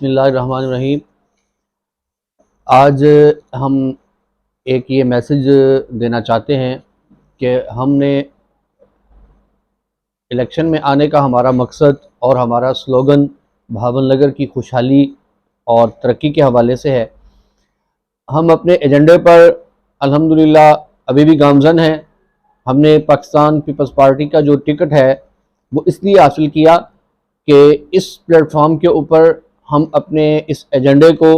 بسم اللہ الرحمن الرحیم۔ آج ہم ایک یہ میسج دینا چاہتے ہیں کہ ہم نے الیکشن میں آنے کا ہمارا مقصد اور ہمارا سلوگن بھاون نگر کی خوشحالی اور ترقی کے حوالے سے ہے۔ ہم اپنے ایجنڈے پر الحمدللہ ابھی بھی گامزن ہیں۔ ہم نے پاکستان پیپلز پارٹی کا جو ٹکٹ ہے وہ اس لیے حاصل کیا کہ اس پلیٹ فارم کے اوپر ہم اپنے اس ایجنڈے کو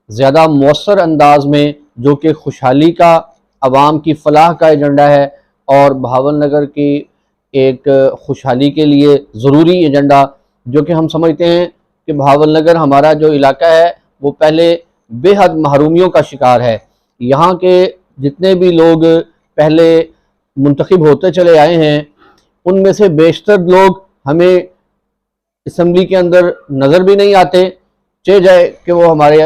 زیادہ مؤثر انداز میں، جو کہ خوشحالی کا، عوام کی فلاح کا ایجنڈا ہے اور بھاون نگر کی ایک خوشحالی کے لیے ضروری ایجنڈا، جو کہ ہم سمجھتے ہیں کہ بھاون نگر ہمارا جو علاقہ ہے وہ پہلے بے حد محرومیوں کا شکار ہے۔ یہاں کے جتنے بھی لوگ پہلے منتخب ہوتے چلے آئے ہیں ان میں سے بیشتر لوگ ہمیں اسمبلی کے اندر نظر بھی نہیں آتے، چاہے جائے کہ وہ ہمارے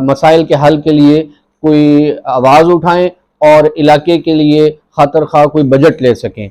مسائل کے حل کے لیے کوئی آواز اٹھائیں اور علاقے کے لیے خاطر خواہ کوئی بجٹ لے سکیں۔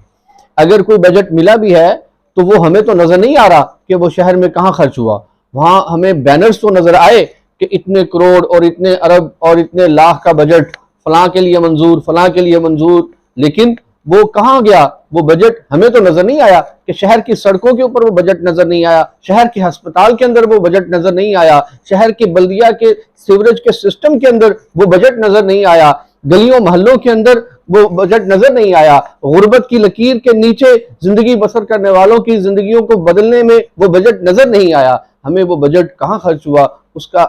اگر کوئی بجٹ ملا بھی ہے تو وہ ہمیں تو نظر نہیں آ رہا کہ وہ شہر میں کہاں خرچ ہوا۔ وہاں ہمیں بینرز تو نظر آئے کہ اتنے کروڑ اور اتنے ارب اور اتنے لاکھ کا بجٹ فلاں کے لیے منظور، فلاں کے لیے منظور، لیکن وہ کہاں گیا وہ بجٹ؟ ہمیں تو نظر نہیں آیا کہ شہر کی سڑکوں کے اوپر وہ بجٹ نظر نہیں آیا، شہر کے ہسپتال کے اندر وہ بجٹ نظر نہیں آیا، شہر کے بلدیہ کے سیوریج کے سسٹم کے اندر وہ بجٹ نظر نہیں آیا، گلیوں محلوں کے اندر وہ بجٹ نظر نہیں آیا، غربت کی لکیر کے نیچے زندگی بسر کرنے والوں کی زندگیوں کو بدلنے میں وہ بجٹ نظر نہیں آیا۔ ہمیں وہ بجٹ کہاں خرچ ہوا اس کا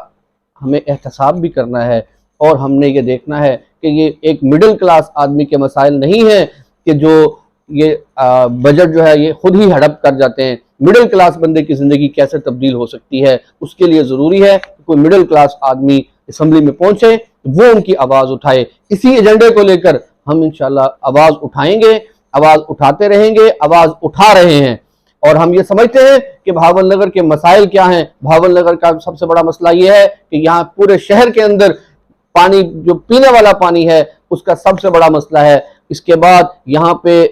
ہمیں احتساب بھی کرنا ہے، اور ہم نے یہ دیکھنا ہے کہ یہ ایک مڈل کلاس آدمی کے مسائل نہیں ہیں کہ جو یہ بجٹ جو ہے یہ خود ہی ہڑپ کر جاتے ہیں۔ مڈل کلاس بندے کی زندگی کیسے تبدیل ہو سکتی ہے، اس کے لیے ضروری ہے کہ کوئی مڈل کلاس آدمی اسمبلی میں پہنچے، وہ ان کی آواز اٹھائے۔ اسی ایجنڈے کو لے کر ہم انشاءاللہ آواز اٹھائیں گے، آواز اٹھاتے رہیں گے، آواز اٹھا رہے ہیں، اور ہم یہ سمجھتے ہیں کہ بھاون نگر کے مسائل کیا ہیں۔ بھاون نگر کا سب سے بڑا مسئلہ یہ ہے کہ یہاں پورے شہر کے اندر پانی، جو پینے والا پانی ہے، اس کا سب سے بڑا مسئلہ ہے۔ اس کے بعد یہاں پہ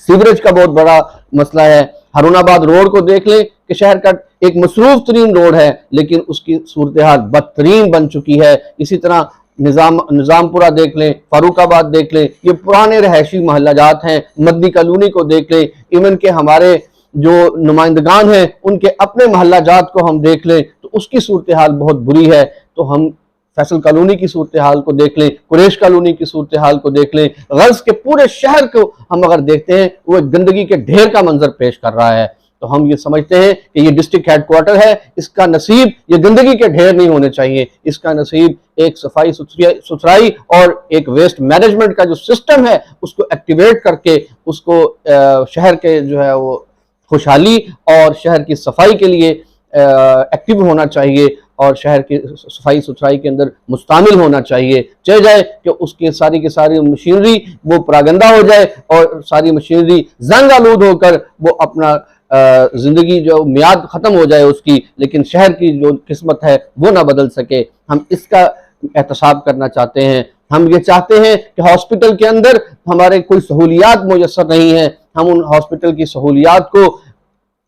سیوریج کا بہت بڑا مسئلہ ہے۔ ہارون آباد روڈ کو دیکھ لیں کہ شہر کا ایک مصروف ترین روڈ ہے، لیکن اس کی صورتحال بدترین بن چکی ہے۔ اسی طرح نظام پورہ دیکھ لیں، فاروق آباد دیکھ لیں، یہ پرانے رہائشی محلہ جات ہیں۔ مدنی کالونی کو دیکھ لیں، ایون کہ ہمارے جو نمائندگان ہیں ان کے اپنے محلہ جات کو ہم دیکھ لیں تو اس کی صورتحال بہت بری ہے۔ تو ہم فیصل کالونی کی صورتحال کو دیکھ لیں، قریش کالونی کی صورتحال کو دیکھ لیں، غرض کے پورے شہر کو ہم اگر دیکھتے ہیں وہ گندگی کے ڈھیر کا منظر پیش کر رہا ہے۔ تو ہم یہ سمجھتے ہیں کہ یہ ڈسٹرکٹ ہیڈ کوارٹر ہے، اس کا نصیب یہ گندگی کے ڈھیر نہیں ہونے چاہیے، اس کا نصیب ایک صفائی ستھرائی اور ایک ویسٹ مینجمنٹ کا جو سسٹم ہے اس کو ایکٹیویٹ کر کے اس کو شہر کے جو ہے وہ خوشحالی اور شہر کی صفائی کے لیے ایکٹیو ہونا چاہیے، اور شہر کی صفائی ستھرائی کے اندر مستعمل ہونا چاہیے۔ چاہے جائے کہ اس کی ساری مشینری وہ پراگندہ ہو جائے اور ساری مشینری زنگ آلود ہو کر وہ اپنا زندگی جو میعاد ختم ہو جائے اس کی، لیکن شہر کی جو قسمت ہے وہ نہ بدل سکے۔ ہم اس کا احتساب کرنا چاہتے ہیں۔ ہم یہ چاہتے ہیں کہ ہاسپٹل کے اندر ہمارے کوئی سہولیات میسر نہیں ہیں، ہم ان ہاسپٹل کی سہولیات کو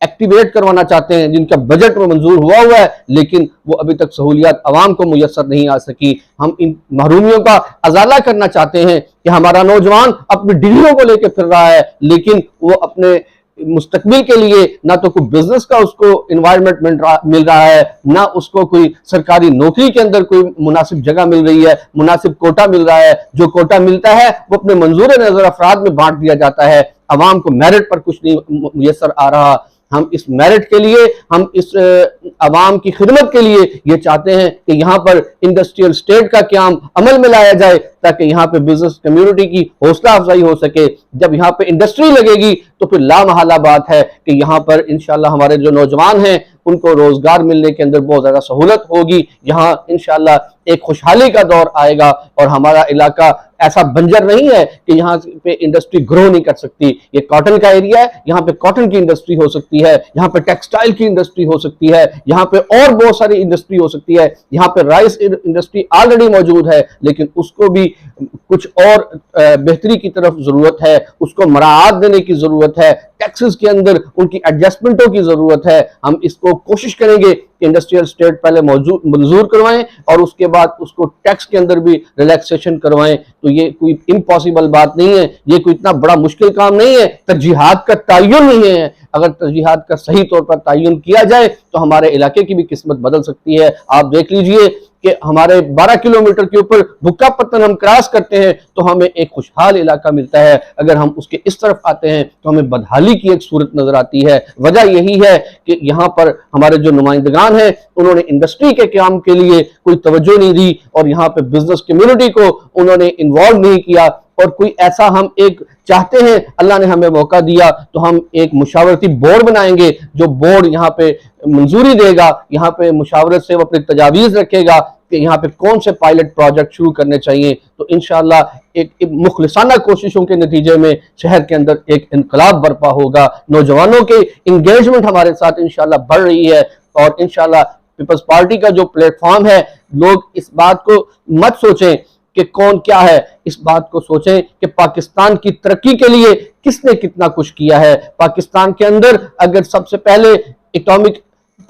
ایکٹیویٹ کروانا چاہتے ہیں جن کا بجٹ میں منظور ہوا ہے، لیکن وہ ابھی تک سہولیات عوام کو میسر نہیں آ سکی۔ ہم ان محرومیوں کا ازالہ کرنا چاہتے ہیں کہ ہمارا نوجوان اپنی ڈگریوں کو لے کے پھر رہا ہے، لیکن وہ اپنے مستقبل کے لیے نہ تو کوئی بزنس کا اس کو انوائرمنٹ مل رہا ہے، نہ اس کو کوئی سرکاری نوکری کے اندر کوئی مناسب جگہ مل رہی ہے، مناسب کوٹا مل رہا ہے۔ جو کوٹا ملتا ہے وہ اپنے منظور نظر افراد میں بانٹ دیا جاتا ہے، عوام کو میرٹ پر کچھ نہیں میسر آ رہا۔ ہم اس میرٹ کے لیے، ہم اس عوام کی خدمت کے لیے یہ چاہتے ہیں کہ یہاں پر انڈسٹریل اسٹیٹ کا قیام عمل میں لایا جائے تاکہ یہاں پہ بزنس کمیونٹی کی حوصلہ افزائی ہو سکے۔ جب یہاں پہ انڈسٹری لگے گی تو پھر لامحالہ بات ہے کہ یہاں پر انشاءاللہ ہمارے جو نوجوان ہیں ان کو روزگار ملنے کے اندر بہت زیادہ سہولت ہوگی۔ یہاں انشاءاللہ ایک خوشحالی کا دور آئے گا، اور ہمارا علاقہ ایسا بنجر نہیں ہے کہ یہاں پہ انڈسٹری گرو نہیں کر سکتی۔ یہ کاٹن کا ایریا ہے، یہاں پہ کاٹن کی انڈسٹری ہو سکتی ہے، یہاں پہ ٹیکسٹائل کی انڈسٹری ہو سکتی ہے، یہاں پہ اور بہت ساری انڈسٹری ہو سکتی ہے۔ یہاں پہ رائس انڈسٹری آلریڈی موجود ہے، لیکن اس کو بھی کچھ اور بہتری کی طرف ضرورت ہے، اس کو مراعات دینے کی ضرورت ضرورت ہے, ٹیکسز کے اندر ان کی ایڈجسٹمنٹوں کی ضرورت ہے. ہم اس کو کوشش کریں گے کہ انڈسٹریل اسٹیٹ پہلے منظور کروائیں اور اس کے بعد اس کو ٹیکس کے اندر بھی ریلیکسیشن کروائیں. تو یہ کوئی امپاسبل بات نہیں ہے, یہ کوئی اتنا بڑا مشکل کام نہیں ہے, ترجیحات کا تعین نہیں ہے. اگر ترجیحات کا صحیح طور پر تعین کیا جائے تو ہمارے علاقے کی بھی قسمت بدل سکتی ہے. آپ دیکھ لیجئے کہ ہمارے 12 کلومیٹر کے اوپر بھکا پتن ہم کراس کرتے ہیں تو ہمیں ایک خوشحال علاقہ ملتا ہے. اگر ہم اس کے اس طرف آتے ہیں تو ہمیں بدحالی کی ایک صورت نظر آتی ہے. وجہ یہی ہے کہ یہاں پر ہمارے جو نمائندگان ہیں انہوں نے انڈسٹری کے قیام کے لیے کوئی توجہ نہیں دی اور یہاں پہ بزنس کمیونٹی کو انہوں نے انوالو نہیں کیا. اور کوئی ایسا ہم ایک چاہتے ہیں, اللہ نے ہمیں موقع دیا تو ہم ایک مشاورتی بورڈ بنائیں گے, جو بورڈ یہاں پہ منظوری دے گا, یہاں پہ مشاورت سے وہ اپنی تجاویز رکھے گا کہ یہاں پہ کون سے پائلٹ پروجیکٹ شروع کرنے چاہیے. تو انشاءاللہ ایک مخلصانہ کوششوں کے نتیجے میں شہر کے اندر ایک انقلاب برپا ہوگا. نوجوانوں کے انگیجمنٹ ہمارے ساتھ انشاءاللہ بڑھ رہی ہے اور انشاءاللہ پیپلز پارٹی کا جو پلیٹ فارم ہے, لوگ اس بات کو مت سوچیں کہ کون کیا ہے, اس بات کو سوچیں کہ پاکستان کی ترقی کے لیے کس نے کتنا کچھ کیا ہے. پاکستان کے اندر اگر سب سے پہلے ایٹامک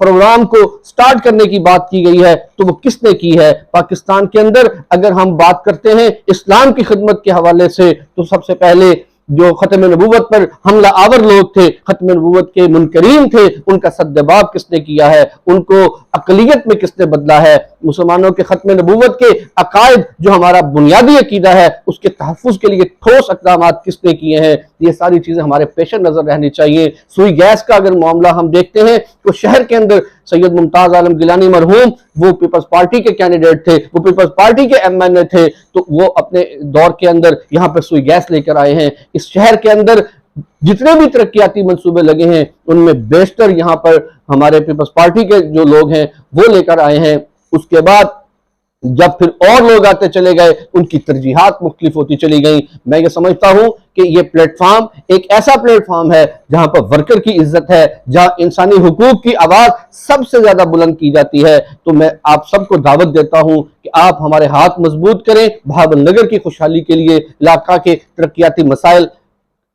پروگرام کو سٹارٹ کرنے کی بات کی گئی ہے تو وہ کس نے کی ہے. پاکستان کے اندر اگر ہم بات کرتے ہیں اسلام کی خدمت کے حوالے سے تو سب سے پہلے جو ختم نبوت پر حملہ آور لوگ تھے, ختم نبوت کے منکرین تھے, ان کا سدباب کس نے کیا ہے, ان کو اقلیت میں کس نے بدلا ہے. مسلمانوں کے ختم نبوت کے عقائد جو ہمارا بنیادی عقیدہ ہے اس کے تحفظ کے لیے ٹھوس اقدامات کس نے کیے ہیں. یہ ساری چیزیں ہمارے پیش نظر رہنی چاہیے. سوئی گیس کا اگر معاملہ ہم دیکھتے ہیں تو شہر کے اندر سید ممتاز عالم گیلانی مرحوم وہ پیپلز پارٹی کے کینڈیڈیٹ تھے, وہ پیپلز پارٹی کے ایم این اے تھے, تو وہ اپنے دور کے اندر یہاں پہ سوئی گیس لے کر آئے ہیں. اس شہر کے اندر جتنے بھی ترقیاتی منصوبے لگے ہیں ان میں بیشتر یہاں پر ہمارے پیپلز پارٹی کے جو لوگ ہیں وہ لے کر آئے ہیں. اس کے بعد جب پھر اور لوگ آتے چلے گئے ان کی ترجیحات مختلف ہوتی چلی گئیں. میں یہ سمجھتا ہوں کہ یہ پلیٹ فارم ایک ایسا پلیٹ فارم ہے جہاں پر ورکر کی عزت ہے, جہاں انسانی حقوق کی آواز سب سے زیادہ بلند کی جاتی ہے. تو میں آپ سب کو دعوت دیتا ہوں کہ آپ ہمارے ہاتھ مضبوط کریں. بھاون نگر کی خوشحالی کے لیے, علاقہ کے ترقیاتی مسائل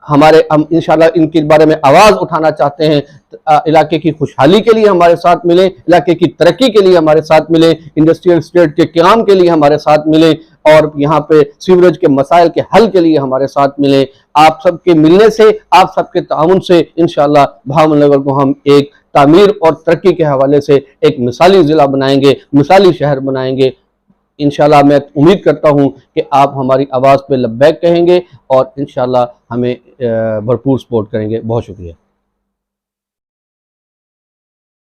ہمارے, ہم انشاءاللہ ان کے بارے میں آواز اٹھانا چاہتے ہیں. علاقے کی خوشحالی کے لیے ہمارے ساتھ ملیں, علاقے کی ترقی کے لیے ہمارے ساتھ ملیں, انڈسٹریل اسٹیٹ کے قیام کے لیے ہمارے ساتھ ملیں اور یہاں پہ سیوریج کے مسائل کے حل کے لیے ہمارے ساتھ ملیں. آپ سب کے ملنے سے, آپ سب کے تعاون سے انشاءاللہ بھاون نگر کو ہم ایک تعمیر اور ترقی کے حوالے سے ایک مثالی ضلع بنائیں گے, مثالی شہر بنائیں گے. انشاءاللہ میں امید کرتا ہوں کہ آپ ہماری آواز پہ لبیک کہیں گے اور انشاءاللہ ہمیں بھرپور سپورٹ کریں گے. بہت شکریہ.